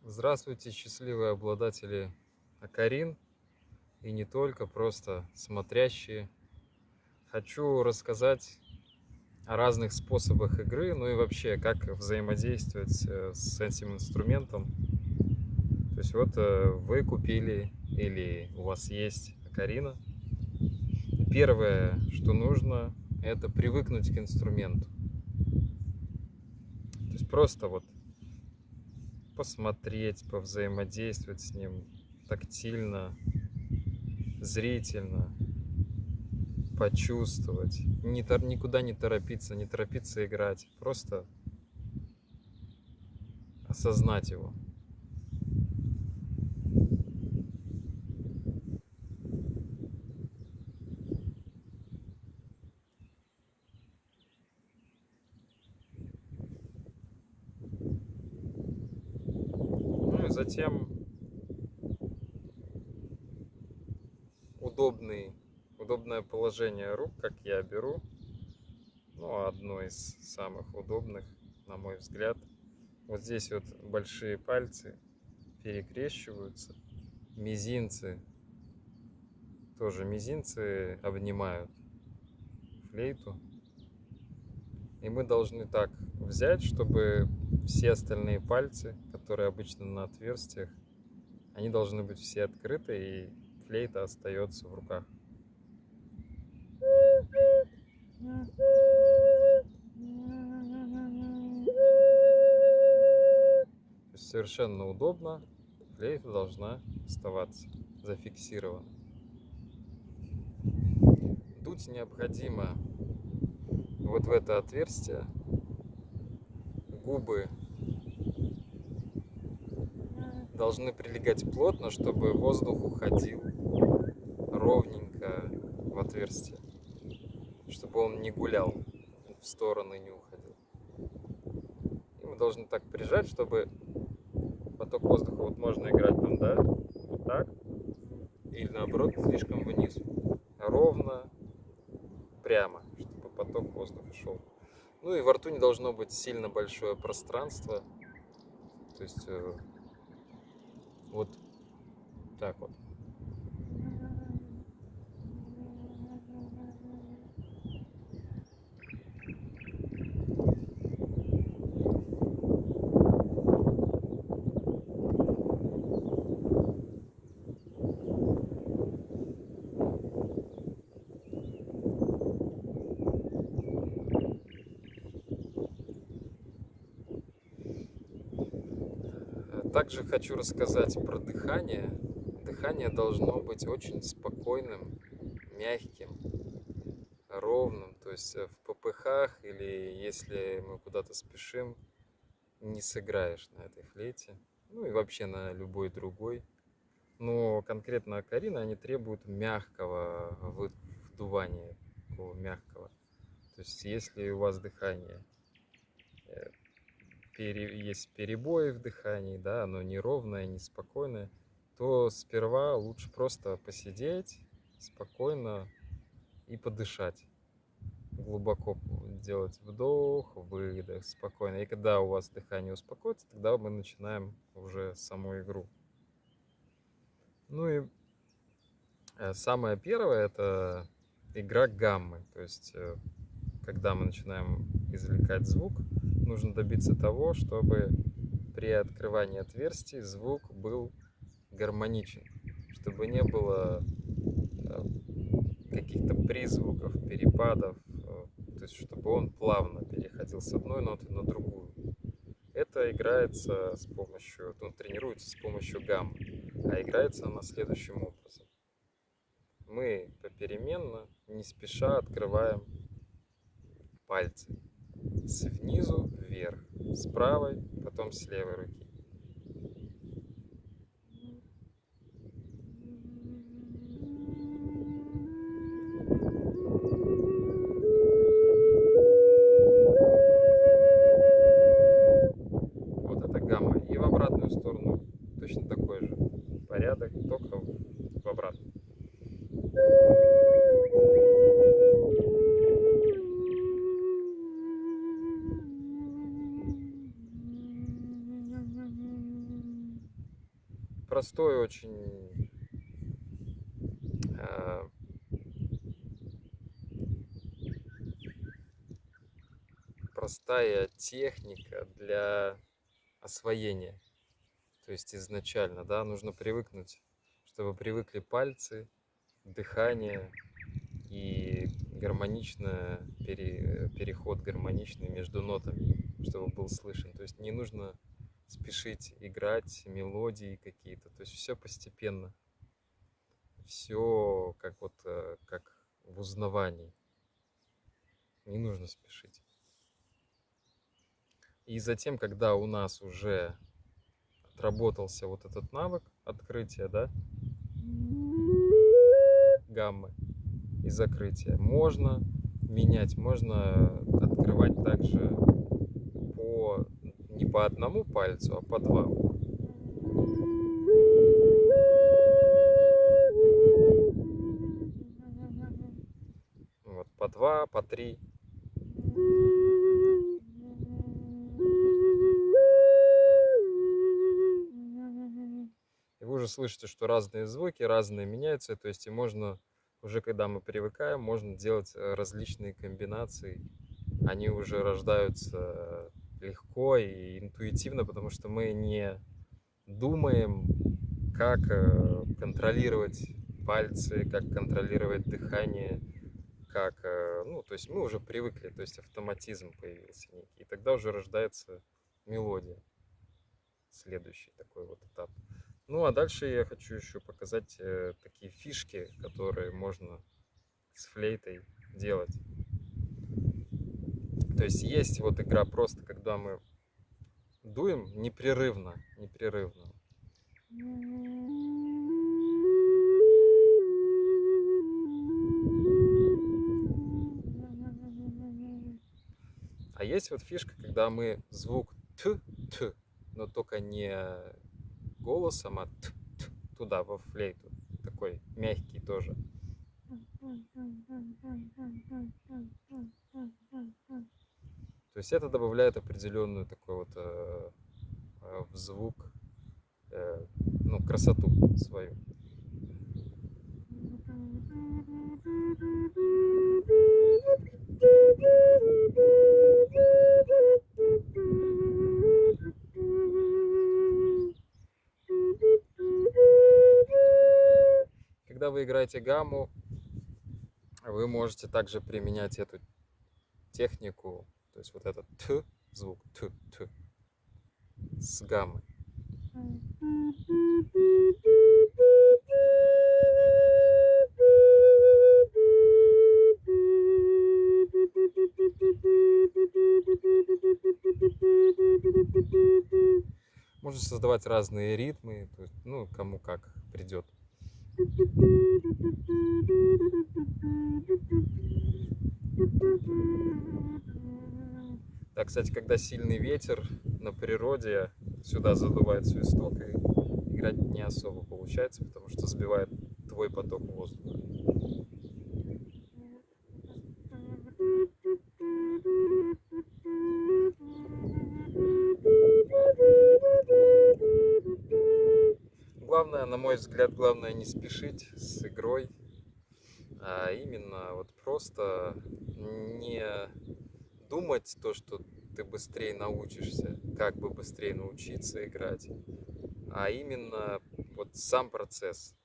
Здравствуйте, счастливые обладатели окарин и не только, просто смотрящие. Хочу рассказать о разных способах игры, ну и вообще, как взаимодействовать с этим инструментом. То есть вот вы купили или у вас есть окарина. Первое, что нужно, это привыкнуть к инструменту. То есть просто вот посмотреть, повзаимодействовать с ним тактильно, зрительно, почувствовать, никуда не торопиться играть, просто осознать его. Ну и затем удобное положение рук, как я беру, ну, одно из самых удобных, на мой взгляд. Вот здесь вот большие пальцы перекрещиваются, мизинцы, тоже мизинцы обнимают флейту. И мы должны так взять, чтобы все остальные пальцы, которые обычно на отверстиях, они должны быть все открыты, и флейта остается в руках. То есть совершенно удобно, флейта должна оставаться зафиксирована. Дуть необходимо вот в это отверстие. Губы должны прилегать плотно, чтобы воздух уходил ровненько в отверстие, чтобы он не гулял в стороны, не уходил. И мы должны так прижать, чтобы поток воздуха, вот можно играть там, да, вот так, или наоборот слишком вниз, ровно, прямо, чтобы поток воздуха шел. Ну и во рту не должно быть сильно большое пространство, то есть вот так вот. Также хочу рассказать про дыхание. Дыхание должно быть очень спокойным, мягким, ровным. То есть в ППХ или если мы куда-то спешим, не сыграешь на этой флейте. Ну и вообще на любой другой. Но конкретно окарины, они требуют мягкого вдувания, такого мягкого. То есть если у вас дыхание, есть перебои в дыхании, да, оно неровное, неспокойное, то сперва лучше просто посидеть спокойно и подышать. Глубоко делать вдох, выдох, спокойно. И когда у вас дыхание успокоится, тогда мы начинаем уже саму игру. Ну и самое первое — это игра гаммы. То есть когда мы начинаем извлекать звук, нужно добиться того, чтобы при открывании отверстий звук был гармоничен, чтобы не было каких-то призвуков, перепадов, то есть чтобы он плавно переходил с одной ноты на другую. Это играется с помощью, ну, тренируется с помощью гаммы, а играется она следующим образом. Мы попеременно, не спеша открываем пальцы снизу вверх, с правой, потом с левой руки. Вот это гамма. И в обратную сторону точно такой же порядок, только в обратную. простой очень э, простая техника для освоения. То есть изначально, да, нужно привыкнуть, чтобы привыкли пальцы, дыхание и переход гармоничный между нотами, чтобы был слышен. То есть не нужно спешить играть мелодии какие-то. То есть все постепенно, все как в узнавании. Не нужно спешить. И затем, когда у нас уже отработался вот этот навык открытия, да, гаммы и закрытия, можно менять, можно открывать также не по одному пальцу, а по два. Вот, по два, по три. И вы уже слышите, что разные звуки, разные меняются, то есть и можно, уже когда мы привыкаем, можно делать различные комбинации. Они уже рождаются легко и интуитивно, потому что мы не думаем, как контролировать пальцы, как контролировать дыхание, то есть мы уже привыкли, то есть автоматизм появился некий, и тогда уже рождается мелодия, следующий такой вот этап. Ну, а дальше я хочу еще показать такие фишки, которые можно с флейтой делать. То есть вот игра просто, когда мы дуем непрерывно. А есть вот фишка, когда мы звук т, но только не голосом, а туда, во флейту. Такой мягкий тоже. То есть это добавляет определенную такой вот в звук, красоту свою. Когда вы играете гамму, вы можете также применять эту технику, то есть вот этот т, звук т, с гаммой. Можно создавать разные ритмы, то есть, кому как придет. Да, кстати, когда сильный ветер на природе, сюда задувает свисток, и играть не особо получается, потому что сбивает твой поток воздуха. Главное, на мой взгляд, не спешить с игрой, а именно вот просто не думать то, что ты быстрее научишься, как бы быстрее научиться играть, а именно вот сам процесс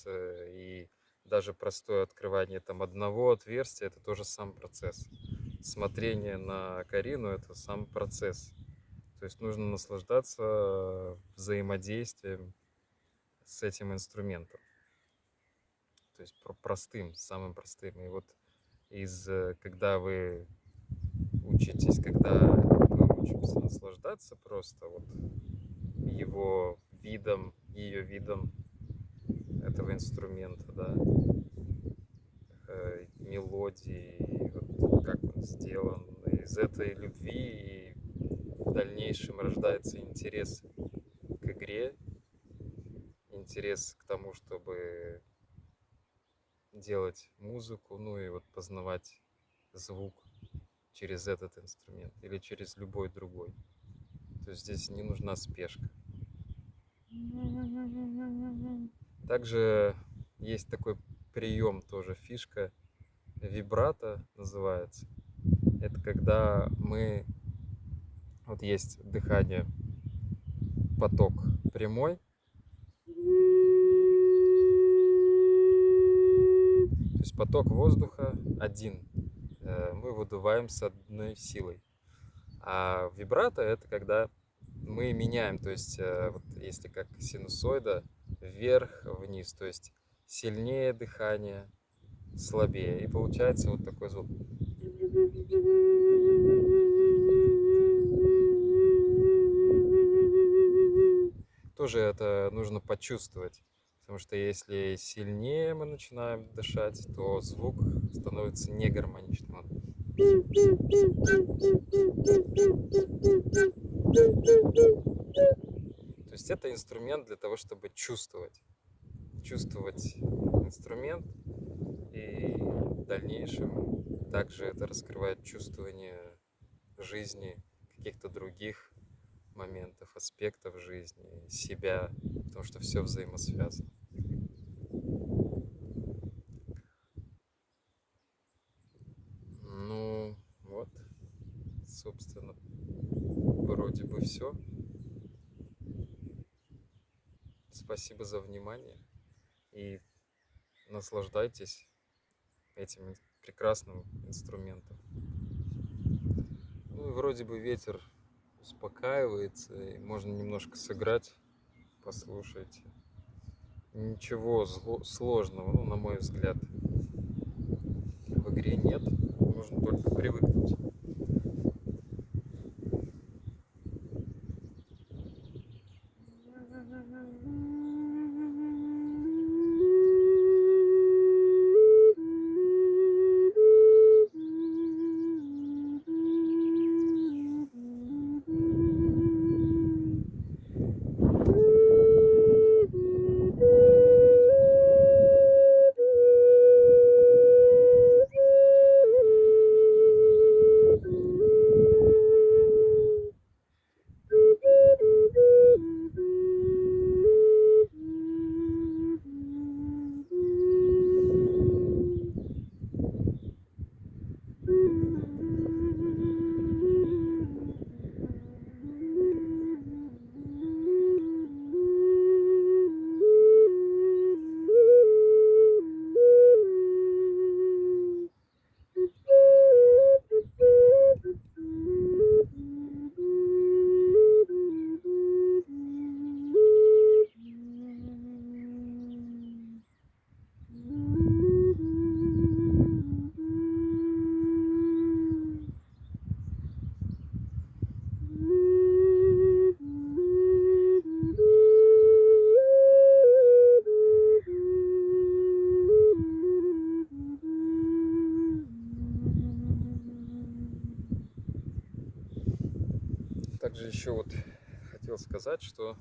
и даже простое открывание там одного отверстия, это тоже сам процесс. Смотрение на Карину, это сам процесс. То есть нужно наслаждаться взаимодействием с этим инструментом. То есть самым простым. И вот когда вы учитесь, когда мы учимся наслаждаться просто вот ее видом этого инструмента, да, мелодии, вот как он сделан. Из этой любви и в дальнейшем рождается интерес к игре, интерес к тому, чтобы делать музыку, и вот познавать звук через этот инструмент или через любой другой. То есть здесь не нужна спешка. Также есть такой прием, тоже фишка, вибрато называется. Это когда мы, вот есть дыхание, поток прямой, то есть поток воздуха один, мы выдуваем с одной силой. А вибрато это когда мы меняем, то есть вот если как синусоида, вверх-вниз, то есть сильнее дыхание, слабее. И получается вот такой звук. Тоже это нужно почувствовать, потому что если сильнее мы начинаем дышать, то звук становится негармоничным. То есть это инструмент для того, чтобы чувствовать инструмент, и в дальнейшем также это раскрывает чувствование жизни, каких-то других моментов, аспектов жизни, себя, потому что все взаимосвязано. Ну, вот, собственно, вроде бы все. Спасибо за внимание и наслаждайтесь этим прекрасным инструментом. Ну и вроде бы ветер успокаивается, и можно немножко сыграть, послушайте. Ничего сложного, ну, на мой взгляд, в игре нет, нужно только привыкнуть. Также еще вот хотел сказать, что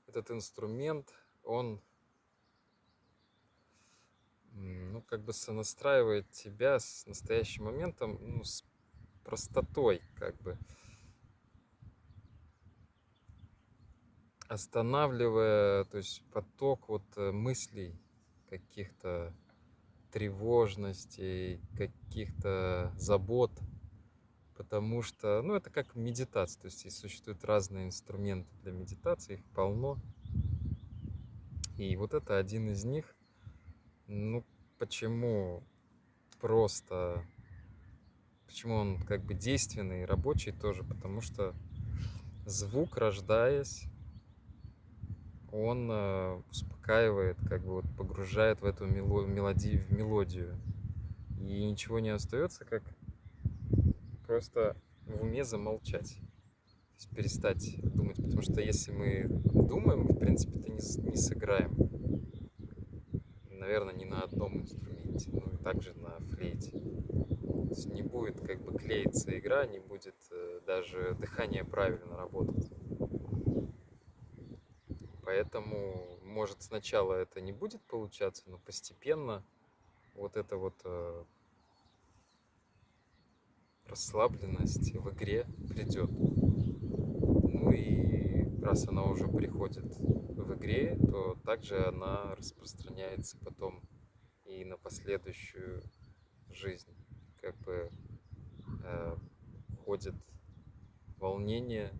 этот инструмент, он ну, как бы сонастраивает тебя с настоящим моментом, ну, с простотой, как бы останавливая, то есть поток вот мыслей, каких-то тревожностей, каких-то забот, потому что, ну, это как медитация, то есть и существуют разные инструменты для медитации, их полно, и вот это один из них. Ну, почему просто, почему он как бы действенный и рабочий тоже, потому что звук, рождаясь, он успокаивает, как бы вот погружает в эту мелодию, в мелодию. И ничего не остается, как просто в уме замолчать. То есть перестать думать. Потому что если мы думаем, в принципе-то не сыграем. Наверное, ни на одном инструменте. Ну и также на флейте. То есть не будет как бы клеиться игра, не будет даже дыхание правильно работать. Поэтому, может, сначала это не будет получаться, но постепенно вот эта вот расслабленность в игре придет. Ну и раз она уже приходит в игре, то также она распространяется потом и на последующую жизнь. Как бы э, ходит волнения,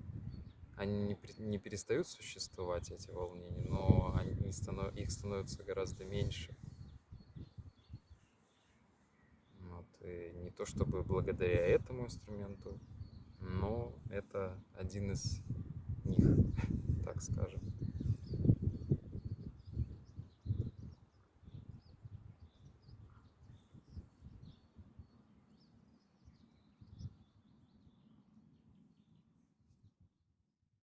они не перестают существовать, эти волнения, но их становится гораздо меньше. Вот. И не то чтобы благодаря этому инструменту, но это один из них, так скажем.